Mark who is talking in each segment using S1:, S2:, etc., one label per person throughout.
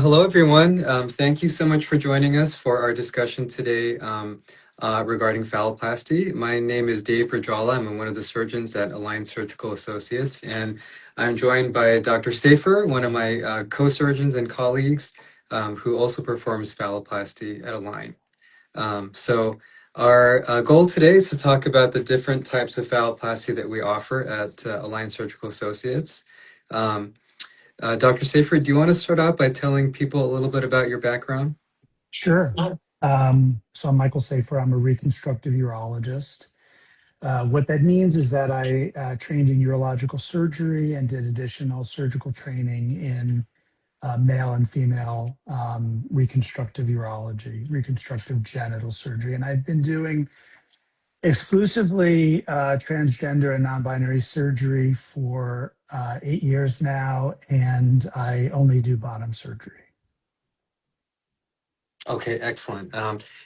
S1: Hello, everyone. Thank you so much for joining us for our discussion today regarding phalloplasty. My name is Dave Gurjala. I'm one of the surgeons at Align Surgical Associates, and I'm joined by Dr. Safir, one of my co-surgeons and colleagues, who also performs phalloplasty at Align. Our goal today is to talk about the different types of phalloplasty that we offer at Align Surgical Associates. Dr. Safir, do you want to start out by telling people a little bit about your background?
S2: Sure. So I'm Michael Safir. I'm a reconstructive urologist. What that means is that I trained in urological surgery and did additional surgical training in male and female reconstructive urology, reconstructive genital surgery. And I've been doing exclusively transgender and non-binary surgery for 8 years now, and I only do bottom surgery.
S1: Okay, excellent.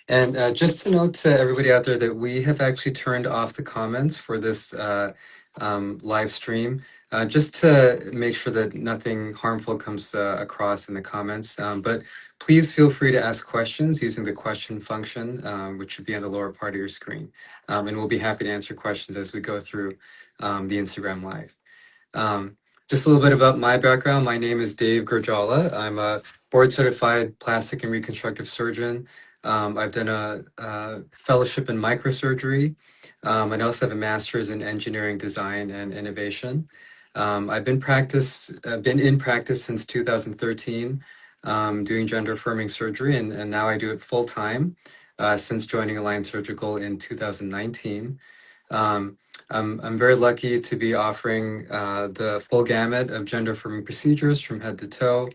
S1: And just to note to everybody out there that we have actually turned off the comments for this live stream, just to make sure that nothing harmful comes across in the comments. But please feel free to ask questions using the question function, which should be on the lower part of your screen. And we'll be happy to answer questions as we go through the Instagram Live. Just a little bit about my background. My name is Dave Gurjala. I'm a board-certified plastic and reconstructive surgeon. I've done a fellowship in microsurgery. I also have a master's in engineering design and innovation. I've been in practice since 2013, doing gender-affirming surgery, and now I do it full-time since joining Align Surgical in 2019. I'm very lucky to be offering the full gamut of gender-affirming procedures from head to toe,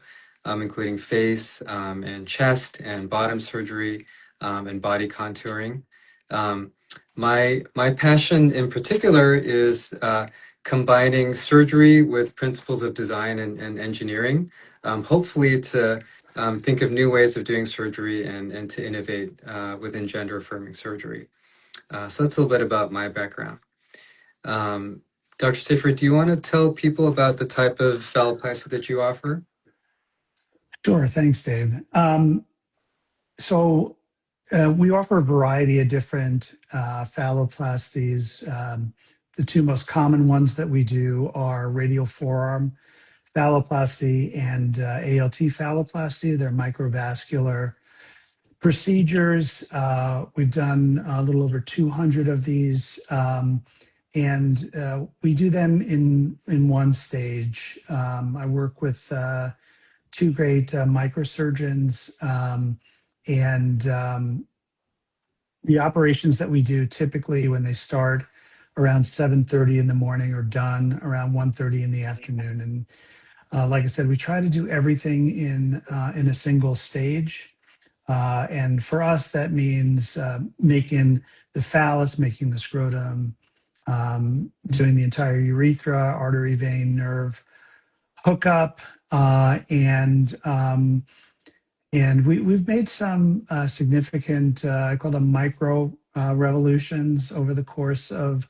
S1: including face and chest and bottom surgery and body contouring. My passion in particular is combining surgery with principles of design and engineering, hopefully to think of new ways of doing surgery and to innovate within gender-affirming surgery. So that's a little bit about my background. Dr. Safir, do you want to tell people about the type of phalloplasty that you offer?
S2: Sure. Thanks, Dave. We offer a variety of different phalloplasties. The two most common ones that we do are radial forearm phalloplasty and ALT phalloplasty. They're microvascular procedures. We've done a little over 200 of these, and we do them in one stage. I work with two great microsurgeons, and the operations that we do typically when they start around 7:30 in the morning are done around 1:30 in the afternoon. And like I said, we try to do everything in a single stage. And for us, that means making the phallus, making the scrotum, doing the entire urethra, artery, vein, nerve hookup, and we've made some significant, I call them micro revolutions over the course of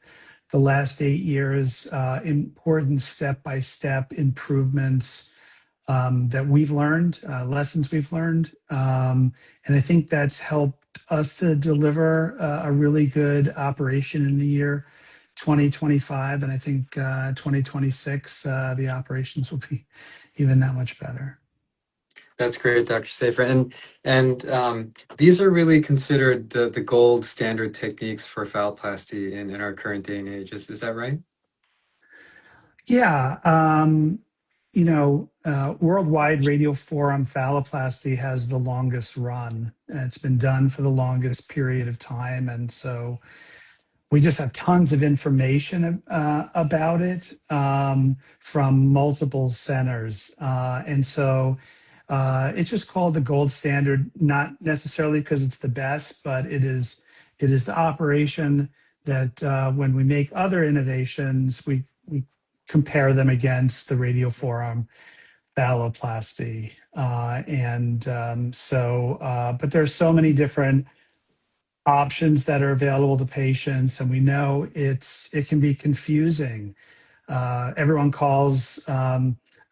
S2: the last 8 years, important step-by-step improvements that we've learned, lessons we've learned. And I think that's helped us to deliver a really good operation in the year 2025. And I think 2026, the operations will be even that much better.
S1: That's great, Dr. Safir. And these are really considered the gold standard techniques for phalloplasty in our current day and age. Is that right?
S2: Yeah. Worldwide radial forearm phalloplasty has the longest run. And it's been done for the longest period of time. And so we just have tons of information about it from multiple centers. And so it's just called the gold standard, not necessarily because it's the best, but it is the operation that when we make other innovations, we compare them against the radial forearm phalloplasty. But there's so many different options that are available to patients, and we know it can be confusing. Everyone calls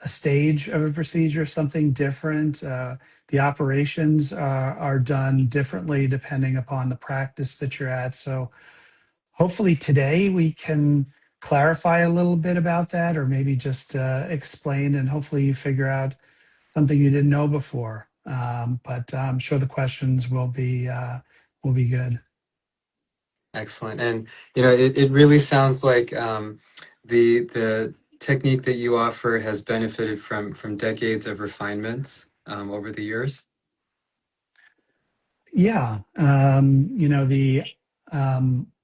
S2: a stage of a procedure, something different. The operations are done differently depending upon the practice that you're at. So hopefully today we can clarify a little bit about that, or maybe just explain, and hopefully you figure out something you didn't know before. But I'm sure the questions will be good.
S1: Excellent. And it really sounds like the technique that you offer has benefited from decades of refinements over the years.
S2: Yeah, the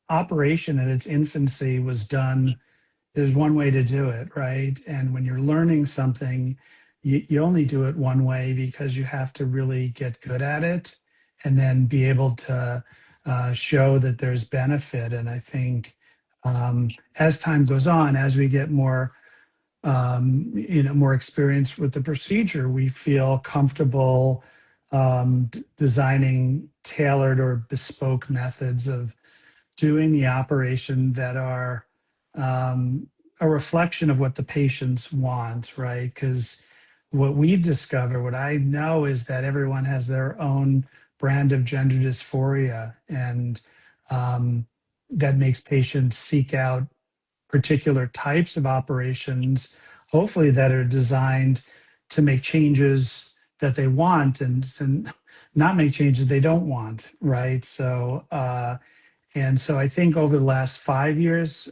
S2: operation in its infancy was done. There's one way to do it, right? And when you're learning something, you only do it one way because you have to really get good at it and then be able to show that there's benefit. And I think as time goes on, as we get more experience with the procedure, we feel comfortable designing tailored or bespoke methods of doing the operation that are a reflection of what the patients want, right? Because what we've discovered, what I know is that everyone has their own brand of gender dysphoria, and that makes patients seek out particular types of operations, hopefully that are designed to make changes that they want and not make changes they don't want, right? So I think over the last 5 years,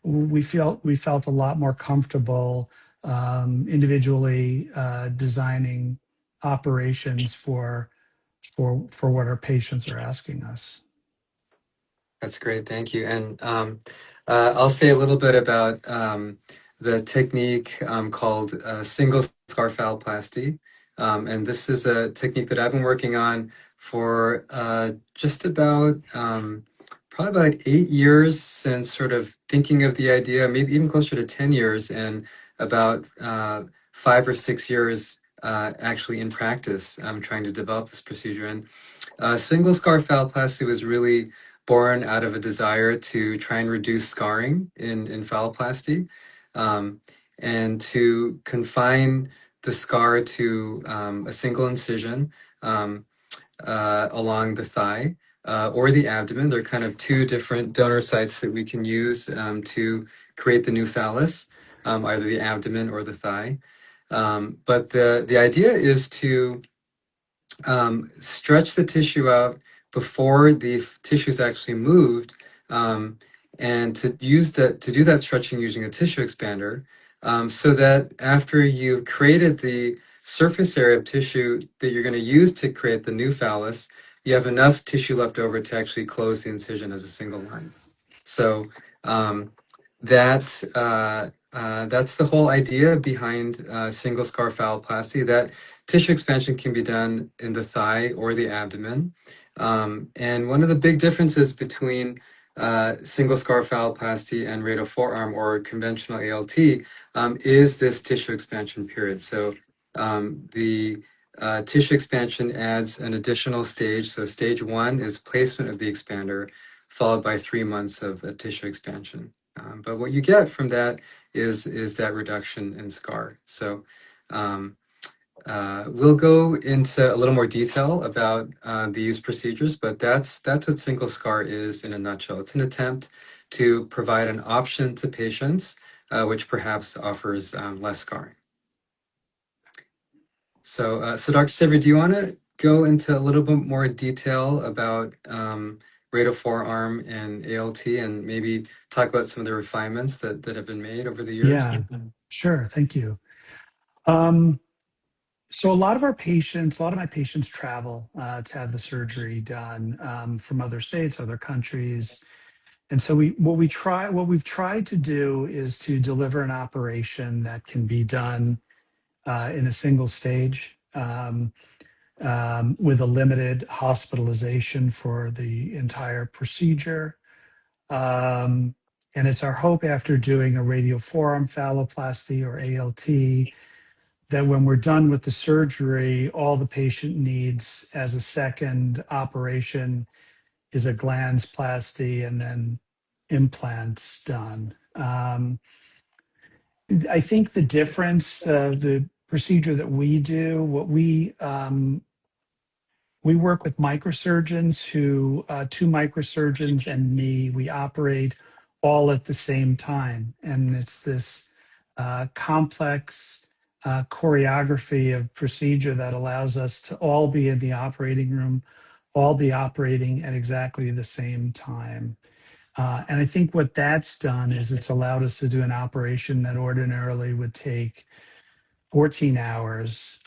S2: we felt a lot more comfortable individually designing operations for what our patients are asking us.
S1: That's great. Thank you. And I'll say a little bit about the technique called single scar phalloplasty. And this is a technique that I've been working on for just about probably about 8 years since sort of thinking of the idea, maybe even closer to 10 years, and about 5 or 6 years actually in practice trying to develop this procedure. And single scar phalloplasty was really born out of a desire to try and reduce scarring in phalloplasty, and to confine the scar to a single incision along the thigh or the abdomen. There are kind of two different donor sites that we can use to create the new phallus, either the abdomen or the thigh. But the idea is to stretch the tissue out before the tissue is actually moved, and to do that stretching using a tissue expander, so that after you've created the surface area of tissue that you're going to use to create the new phallus, you have enough tissue left over to actually close the incision as a single line. So that that's the whole idea behind single scar phalloplasty. That tissue expansion can be done in the thigh or the abdomen. And one of the big differences between single scar phalloplasty and radial forearm or conventional ALT is this tissue expansion period. So the tissue expansion adds an additional stage. So stage one is placement of the expander, followed by 3 months of tissue expansion. But what you get from that is that reduction in scar. So we'll go into a little more detail about these procedures, but that's what single scar is in a nutshell. It's an attempt to provide an option to patients which perhaps offers less scarring. So, Dr. Safir, do you want to go into a little bit more detail about radial forearm and ALT, and maybe talk about some of the refinements that have been made over the years?
S2: Yeah, sure. Thank you. So a lot of my patients travel to have the surgery done from other states, other countries. And so what we've tried to do is to deliver an operation that can be done in a single stage, with a limited hospitalization for the entire procedure. And it's our hope, after doing a radial forearm phalloplasty or ALT, that when we're done with the surgery, all the patient needs as a second operation is a glandsplasty and then implants done. I think the difference, the procedure that we do, what we work with microsurgeons who, two microsurgeons and me, we operate all at the same time. And it's this complex choreography of procedure that allows us to all be in the operating room, all be operating at exactly the same time. And I think what that's done is it's allowed us to do an operation that ordinarily would take 14 hours,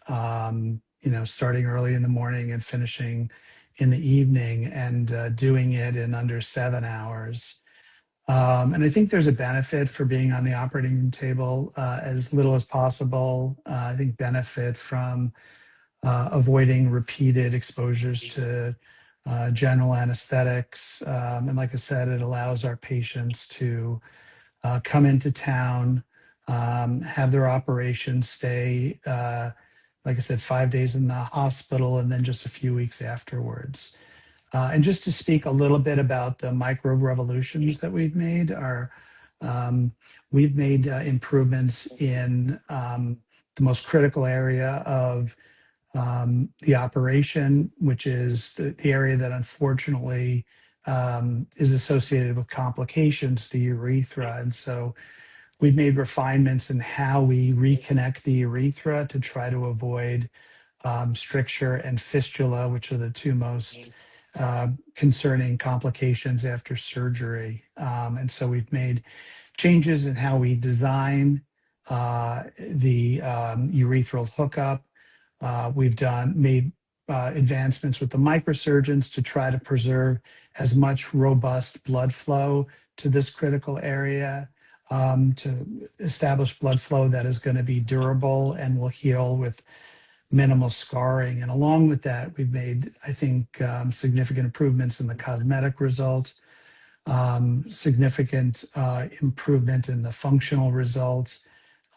S2: starting early in the morning and finishing in the evening, and doing it in under 7 hours. And I think there's a benefit for being on the operating room table as little as possible. I think benefit from avoiding repeated exposures to general anesthetics. And like I said, it allows our patients to come into town, have their operation, stay, like I said, 5 days in the hospital, and then just a few weeks afterwards. And just to speak a little bit about the micro revolutions that we've made improvements in the most critical area of the operation, which is the area that unfortunately is associated with complications, the urethra. And so we've made refinements in how we reconnect the urethra to try to avoid stricture and fistula, which are the two most concerning complications after surgery. And so we've made changes in how we design the urethral hookup. We've made advancements with the microsurgeons to try to preserve as much robust blood flow to this critical area, to establish blood flow that is going to be durable and will heal with minimal scarring. And along with that, we've made, I think, significant improvements in the cosmetic results, significant improvement in the functional results.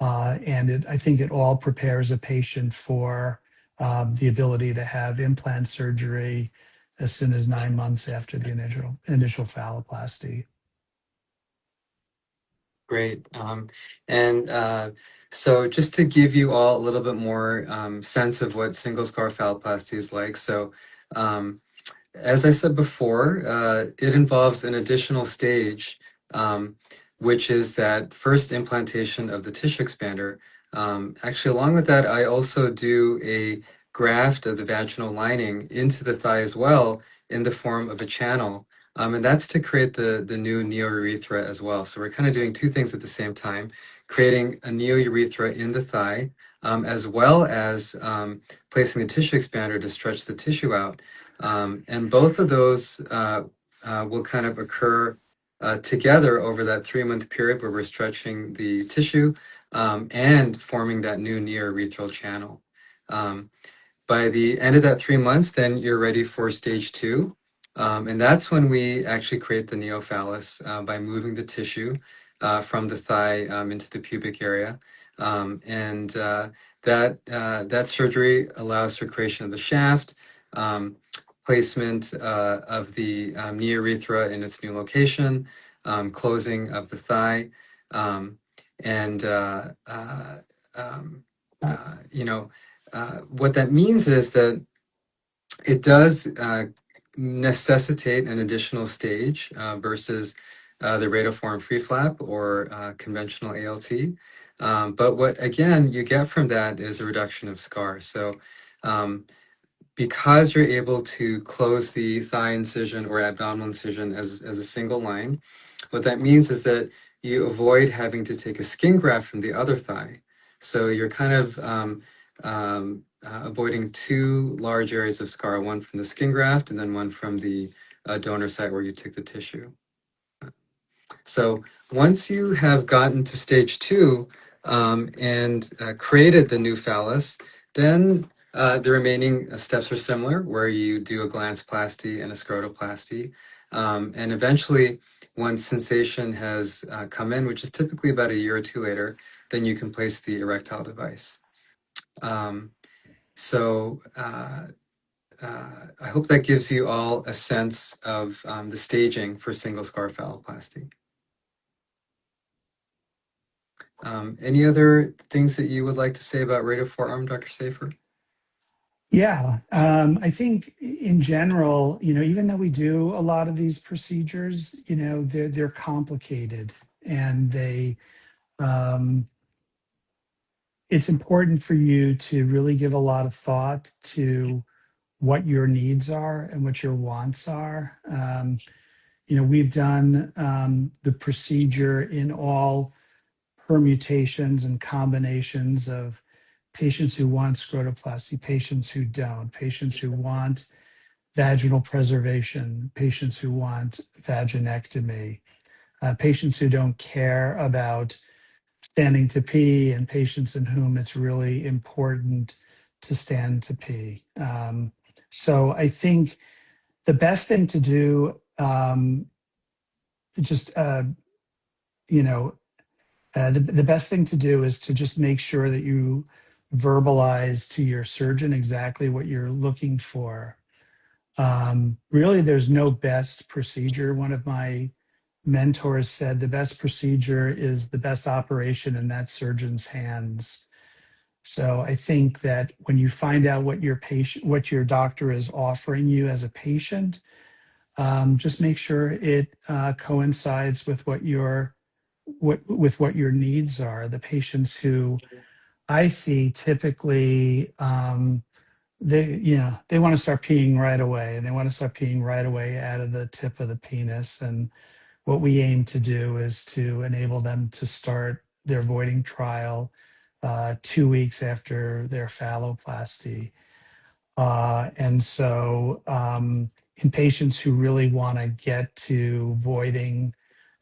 S2: And I think it all prepares a patient for the ability to have implant surgery as soon as 9 months after the initial phalloplasty.
S1: Great. And so just to give you all a little bit more sense of what single scar phalloplasty is like. So as I said before, it involves an additional stage, which is that first implantation of the tissue expander. Actually, along with that, I also do a graft of the vaginal lining into the thigh as well in the form of a channel. And that's to create the new neourethra as well. So we're kind of doing two things at the same time, creating a neourethra in the thigh, as well as placing the tissue expander to stretch the tissue out. And both of those will kind of occur together over that 3-month period where we're stretching the tissue and forming that new neourethral channel. By the end of that 3 months, then you're ready for stage 2. And that's when we actually create the neophallus by moving the tissue from the thigh into the pubic area. And that surgery allows for creation of the shaft, placement of the neourethra in its new location, closing of the thigh, and what that means is that it does necessitate an additional stage versus the radial free flap or conventional ALT. But what, again, you get from that is a reduction of scar. So because you're able to close the thigh incision or abdominal incision as a single line, what that means is that you avoid having to take a skin graft from the other thigh. So you're kind of avoiding two large areas of scar, one from the skin graft and then one from the donor site where you took the tissue. So once you have gotten to stage 2 and created the new phallus, then the remaining steps are similar, where you do a glanceplasty and a scrotoplasty. And eventually, once sensation has come in, which is typically about a year or two later, then you can place the erectile device. So I hope that gives you all a sense of the staging for single scar phalloplasty. Any other things that you would like to say about radial forearm, Dr. Safir?
S2: Yeah, I think in general, even though we do a lot of these procedures, they're complicated, and um, it's important for you to really give a lot of thought to what your needs are and what your wants are. We've done the procedure in all permutations and combinations of patients who want scrotoplasty, patients who don't, patients who want vaginal preservation, patients who want vaginectomy, patients who don't care about standing to pee, and patients in whom it's really important to stand to pee. So I think the best thing to do, just you know, the best thing to do is to just make sure that you verbalize to your surgeon exactly what you're looking for. Really, there's no best procedure. One of my mentors said the best procedure is the best operation in that surgeon's hands. So I think that when you find out what your doctor is offering you as a patient, just make sure it coincides with what your needs are. The patients who I see typically, they want to start peeing right away, and they want to start peeing right away out of the tip of the penis. And what we aim to do is to enable them to start their voiding trial 2 weeks after their phalloplasty. And so, in patients who really want to get to voiding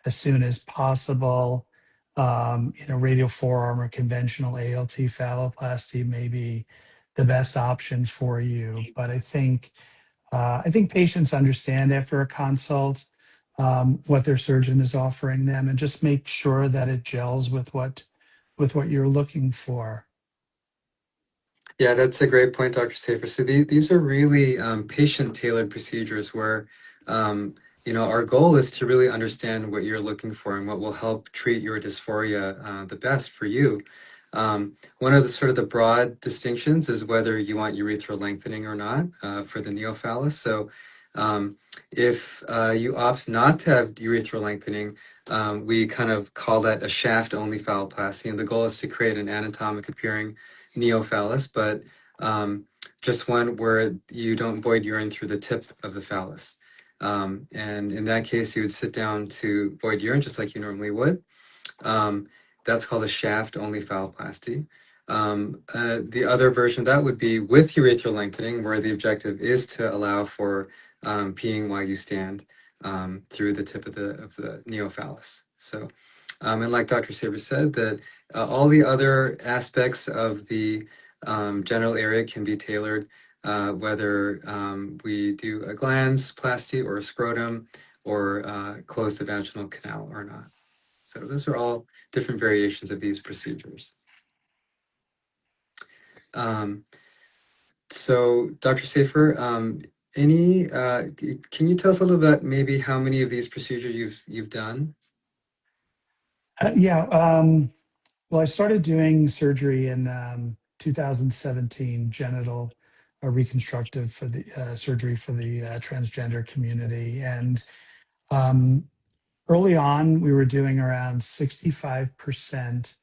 S2: as soon as possible, radial forearm or conventional ALT phalloplasty may be the best option for you. But I think patients understand after a consult what their surgeon is offering them, and just make sure that it gels with what you're looking for.
S1: Yeah, that's a great point, Dr. Safer. So these are really patient-tailored procedures where, our goal is to really understand what you're looking for and what will help treat your dysphoria the best for you. One of the sort of the broad distinctions is whether you want urethral lengthening or not for the neophallus. So if you opt not to have urethral lengthening, we kind of call that a shaft-only phalloplasty, and the goal is to create an anatomic appearing neophallus, but just one where you don't void urine through the tip of the phallus. And in that case, you would sit down to void urine just like you normally would. That's called a shaft-only phalloplasty. The other version of that would be with urethral lengthening, where the objective is to allow for peeing while you stand through the tip of the neophallus. So, and like Dr. Saber said, that all the other aspects of the genital area can be tailored, whether we do a glans plasty or a scrotum or close the vaginal canal or not. So those are all different variations of these procedures. Um, so Dr. Safer, can you tell us a little bit maybe how many of these procedures you've done?
S2: Yeah. Well, I started doing surgery in 2017, genital reconstructive for the surgery for the transgender community. And um, early on, we were doing around 65%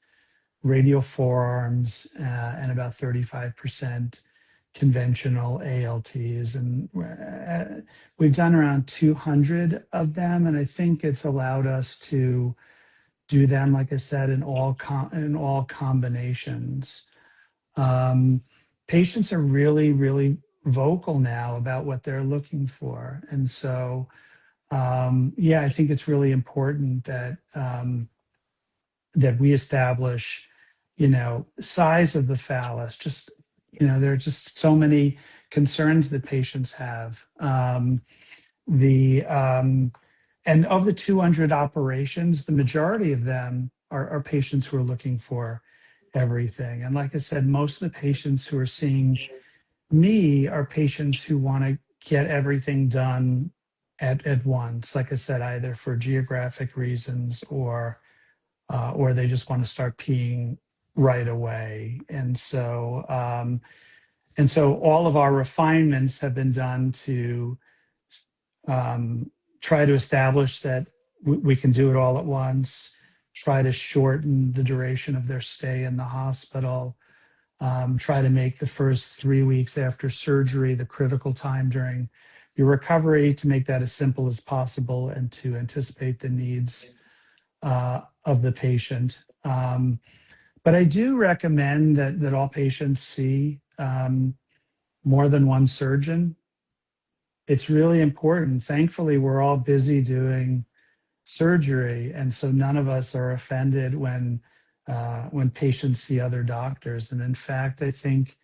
S2: radial forearms and about 35% conventional ALTs. And we've done around 200 of them. And I think it's allowed us to do them, like I said, in all combinations. Um, Patients are really, really vocal now about what they're looking for, and so yeah, I think it's really important that we establish, size of the phallus. Just there are just so many concerns that patients have. The And of the 200 operations, the majority of them are patients who are looking for everything. And like I said, most of the patients who are seeing me are patients who want to get everything done at once. Like I said, either for geographic reasons or or they just want to start peeing right away. And so all of our refinements have been done to try to establish that we can do it all at once, try to shorten the duration of their stay in the hospital, try to make the first 3 weeks after surgery the critical time during your recovery, to make that as simple as possible and to anticipate the needs of the patient. But I do recommend that all patients see more than one surgeon. It's really important. Thankfully, we're all busy doing surgery, and so none of us are offended when patients see other doctors. And in fact, I think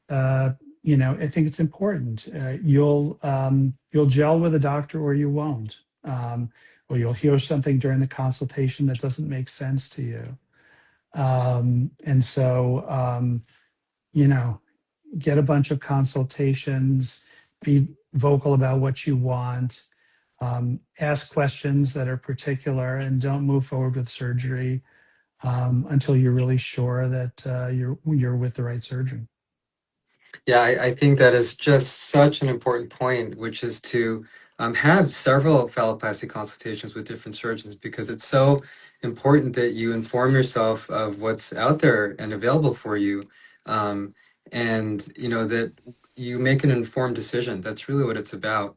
S2: I think it's important. You'll gel with a doctor or you won't, or you'll hear something during the consultation that doesn't make sense to you. And so you know, get a bunch of consultations, be vocal about what you want, ask questions that are particular, and don't move forward with surgery until you're really sure that you're with the right surgeon.
S1: Yeah, I think that is just such an important point, which is to have several phalloplasty consultations with different surgeons, because it's so important that you inform yourself of what's out there and available for you, um, and that you make an informed decision. That's really what it's about.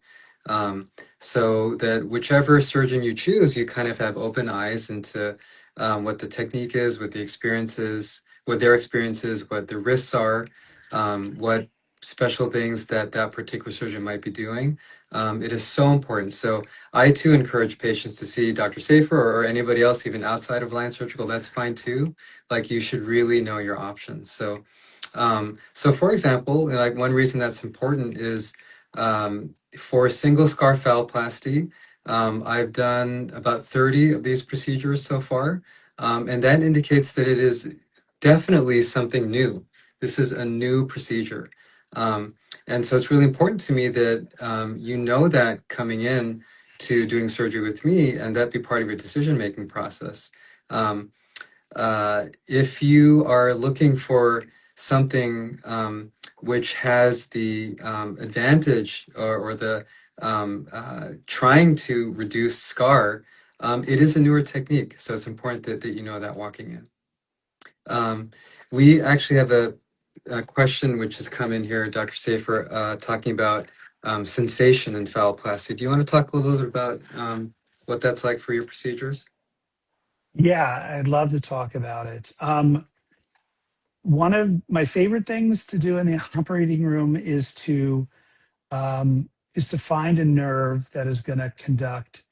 S1: So that whichever surgeon you choose, you kind of have open eyes into what the technique is, what the experience is, what their experience is, what the risks are, what special things that that particular surgeon might be doing. It is so important. So I too encourage patients to see Dr. Safir, or anybody else even outside of Lion Surgical. That's fine too. Like, you should really know your options. So for example, like, one reason that's important is for single scar phalloplasty. I've done about 30 of these procedures so far, and that indicates that it is definitely something new. This is a new procedure. Um, and so it's really important to me that you know that coming in to doing surgery with me, and that be part of your decision-making process. Um, if you are looking for something which has the advantage, or the trying to reduce scar, it is a newer technique. So it's important that you know that walking in. We actually have a question which has come in here, Dr. Safir, talking about sensation in phalloplasty. Do you want to talk a little bit about what that's like for your procedures?
S2: Yeah, I'd love to talk about it. One of my favorite things to do in the operating room is to find a nerve that is going to conduct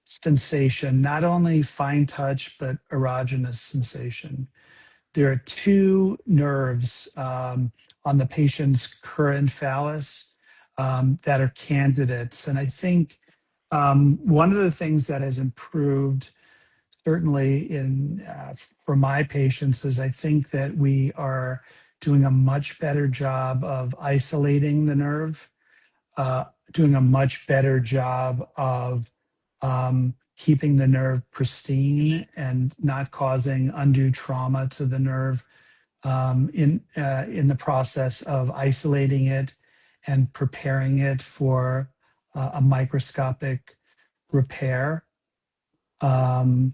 S2: sensation, not only fine touch but erogenous sensation. There are two nerves on the patient's current phallus that are candidates, and I think one of the things that has improved, certainly in for my patients, is I think that we are doing a much better job of isolating the nerve, doing a much better job of keeping the nerve pristine and not causing undue trauma to the nerve in the process of isolating it and preparing it for a microscopic repair. Um,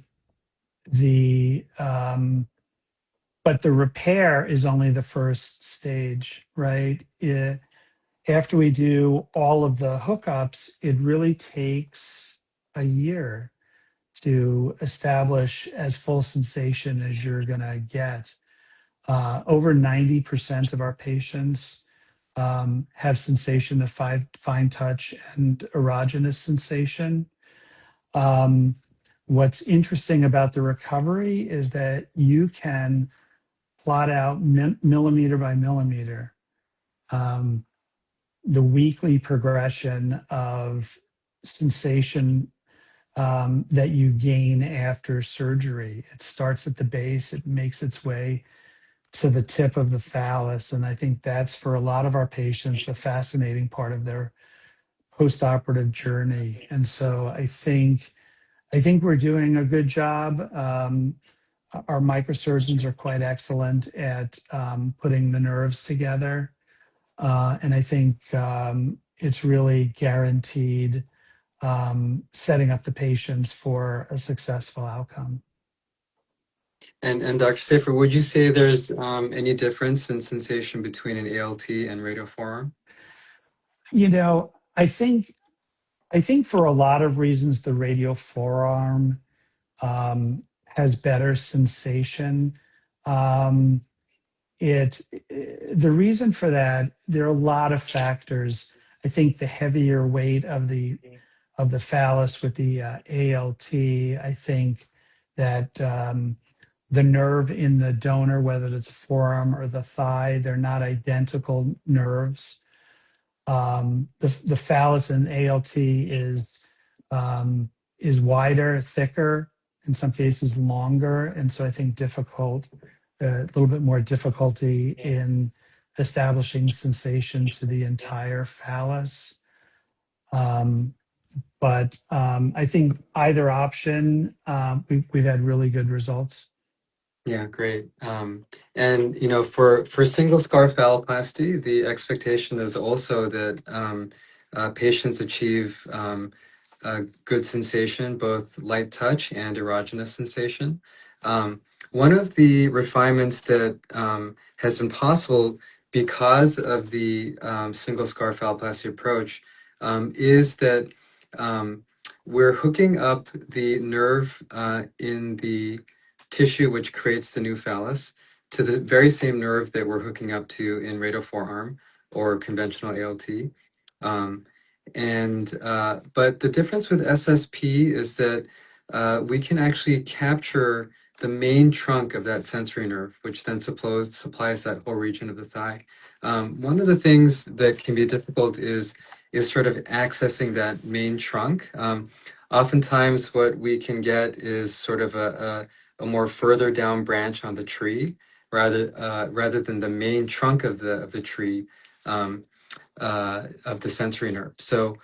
S2: the But the repair is only the first stage, right? After we do all of the hookups, it really takes a year to establish as full sensation as you're going to get. Over 90% of our patients have sensation of fine touch and erogenous sensation. What's interesting about the recovery is that you can plot out millimeter by millimeter um, the weekly progression of sensation that you gain after surgery. It starts at the base, it makes its way to the tip of the phallus. And I think that's, for a lot of our patients, a fascinating part of their postoperative journey. And so I think I think we're doing a good job. Our microsurgeons are quite excellent at putting the nerves together. And I think it's really guaranteed setting up the patients for a successful outcome.
S1: And Dr. Safir, would you say there's any difference in sensation between an ALT and radial forearm?
S2: You know, I think for a lot of reasons, the radial forearm has better sensation. Um, it the reason for that, there are a lot of factors. I think the heavier weight of the phallus with the ALT, I think that the nerve in the donor, whether it's a forearm or the thigh, they're not identical nerves. The phallus in ALT is wider, thicker, in some cases longer, and so I think a little bit more difficulty in establishing sensation to the entire phallus. Um, but I think either option, we've had really good results.
S1: Yeah, great. And for single scar phalloplasty, the expectation is also that patients achieve a good sensation, both light touch and erogenous sensation. One of the refinements that has been possible because of the single scar phalloplasty approach is that we're hooking up the nerve in the tissue which creates the new phallus to the very same nerve that we're hooking up to in radial forearm or conventional ALT. Um, but the difference with SSP is that we can actually capture the main trunk of that sensory nerve, which then supplies that whole region of the thigh. One of the things that can be difficult is sort of accessing that main trunk. Oftentimes, what we can get is sort of a more further down branch on the tree, rather than the main trunk of the tree. Of the sensory nerve. So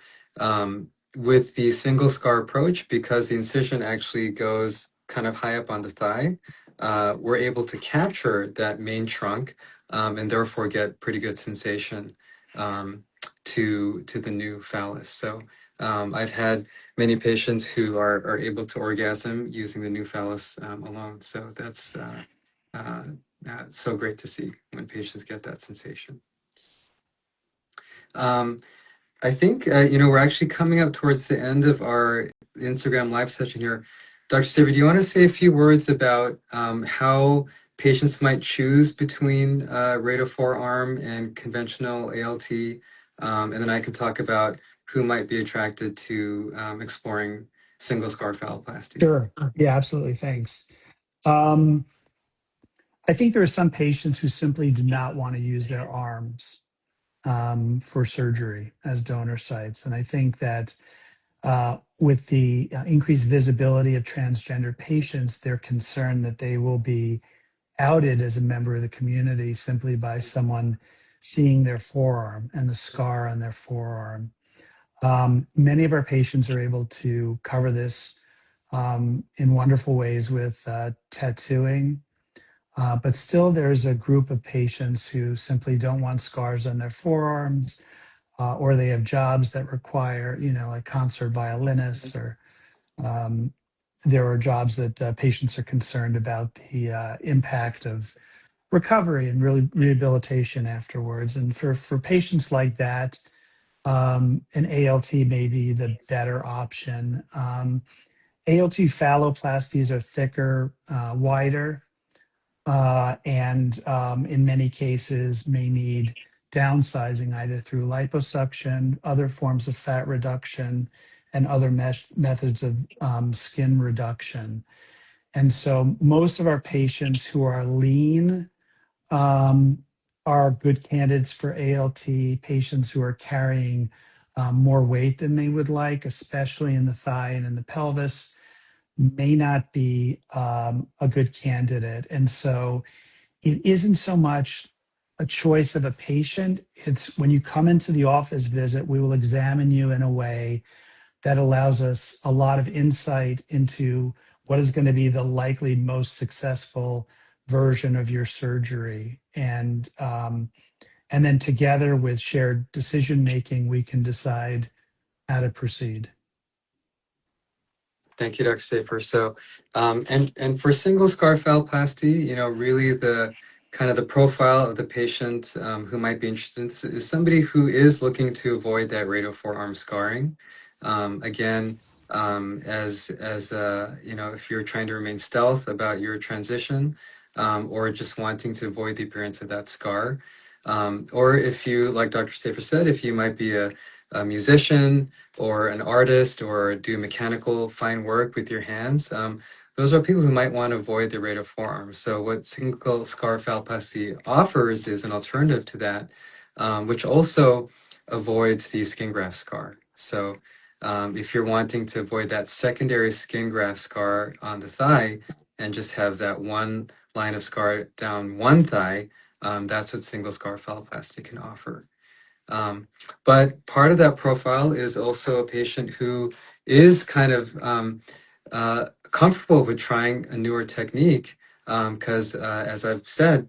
S1: with the single scar approach, because the incision actually goes kind of high up on the thigh, we're able to capture that main trunk and therefore get pretty good sensation to the new phallus. So I've had many patients who are able to orgasm using the new phallus alone. So that's so great to see when patients get that sensation. I think we're actually coming up towards the end of our Instagram live session here. Dr. Safir, do you want to say a few words about how patients might choose between radial forearm and conventional ALT, and then I can talk about who might be attracted to exploring single scar phalloplasty.
S2: Sure. Yeah, absolutely. Thanks. I think there are some patients who simply do not want to use their arms for surgery as donor sites. And I think that with the increased visibility of transgender patients, they're concerned that they will be outed as a member of the community simply by someone seeing their forearm and the scar on their forearm. Many of our patients are able to cover this in wonderful ways with tattooing. But still, there's a group of patients who simply don't want scars on their forearms, or they have jobs that require, like concert violinists, or um, there are jobs that patients are concerned about the impact of recovery and really rehabilitation afterwards. And for patients like that, an ALT may be the better option. ALT phalloplasties are thicker, wider, and in many cases may need downsizing either through liposuction, other forms of fat reduction, and other methods of skin reduction. And so most of our patients who are lean are good candidates for ALT. Patients who are carrying more weight than they would like, especially in the thigh and in the pelvis, may not be a good candidate. And so it isn't so much a choice of a patient. It's when you come into the office visit, we will examine you in a way that allows us a lot of insight into what is going to be the likely most successful version of your surgery. And then together with shared decision making, we can decide how to proceed.
S1: Thank you, Dr. Safir. So, and for single scar phalloplasty, really the kind of the profile of the patient who might be interested in this is somebody who is looking to avoid that radial forearm scarring. Again, if you're trying to remain stealth about your transition, or just wanting to avoid the appearance of that scar, or if you, like Dr. Safir said, if you might be a musician or an artist or do mechanical fine work with your hands, those are people who might want to avoid the radial forearm. So what single scar phalloplasty offers is an alternative to that, which also avoids the skin graft scar. So if you're wanting to avoid that secondary skin graft scar on the thigh and just have that one line of scar down one thigh, that's what single scar phalloplasty can offer. But part of that profile is also a patient who is kind of comfortable with trying a newer technique because, as I've said,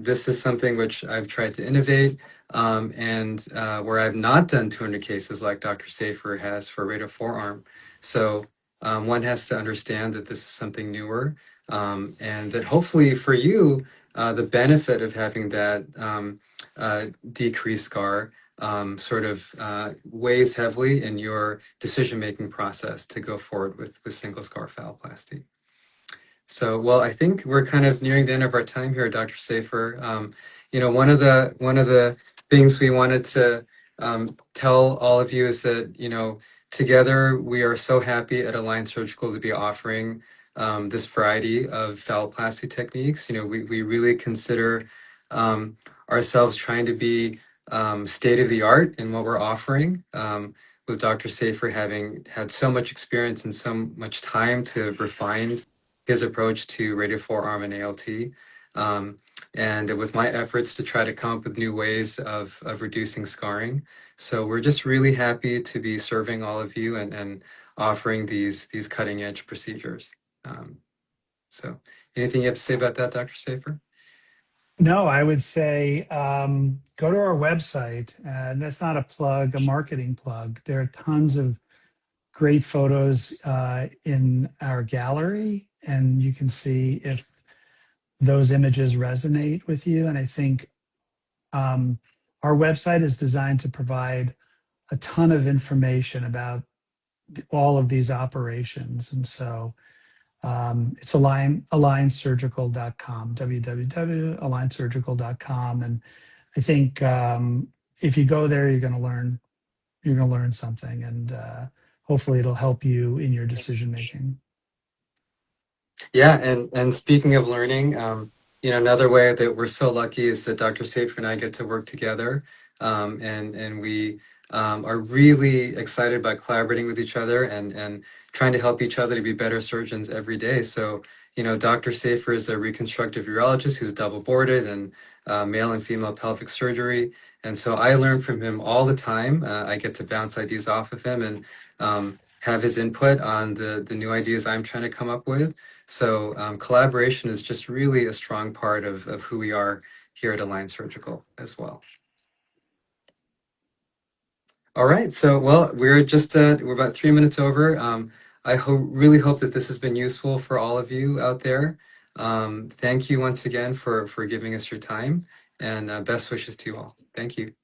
S1: this is something which I've tried to innovate and where I've not done 200 cases like Dr. Safir has for radial forearm. So one has to understand that this is something newer and that hopefully for you, the benefit of having that decreased scar weighs heavily in your decision-making process to go forward with single scar phalloplasty. So, well, I think we're kind of nearing the end of our time here, Dr. Safir. One of the things we wanted to tell all of you is that together we are so happy at Align Surgical to be offering this variety of phalloplasty techniques. We really consider ourselves trying to be state of the art in what we're offering. With Dr. Safir having had so much experience and so much time to refine his approach to radial forearm and ALT, and with my efforts to try to come up with new ways of reducing scarring. So we're just really happy to be serving all of you and offering these cutting edge procedures. So anything you have to say about that, Dr. Safir?
S2: No, I would say go to our website. And that's not a plug, a marketing plug. There are tons of great photos in our gallery, and you can see if those images resonate with you. And I think our website is designed to provide a ton of information about all of these operations. And so it's alignsurgical.com, www.alignsurgical.com. And I think if you go there, you're going to learn something, and hopefully it'll help you in your decision making.
S1: Yeah, and speaking of learning, another way that we're so lucky is that Dr. Safir and I get to work together, and we are really excited about collaborating with each other and trying to help each other to be better surgeons every day. So, Dr. Safir is a reconstructive urologist who's double boarded and male and female pelvic surgery, and so I learn from him all the time. I get to bounce ideas off of him and have his input on the new ideas I'm trying to come up with. So collaboration is just really a strong part of who we are here at Align Surgical as well. All right, so well, we're about 3 minutes over. I really hope that this has been useful for all of you out there. Thank you once again for giving us your time, and best wishes to you all. Thank you.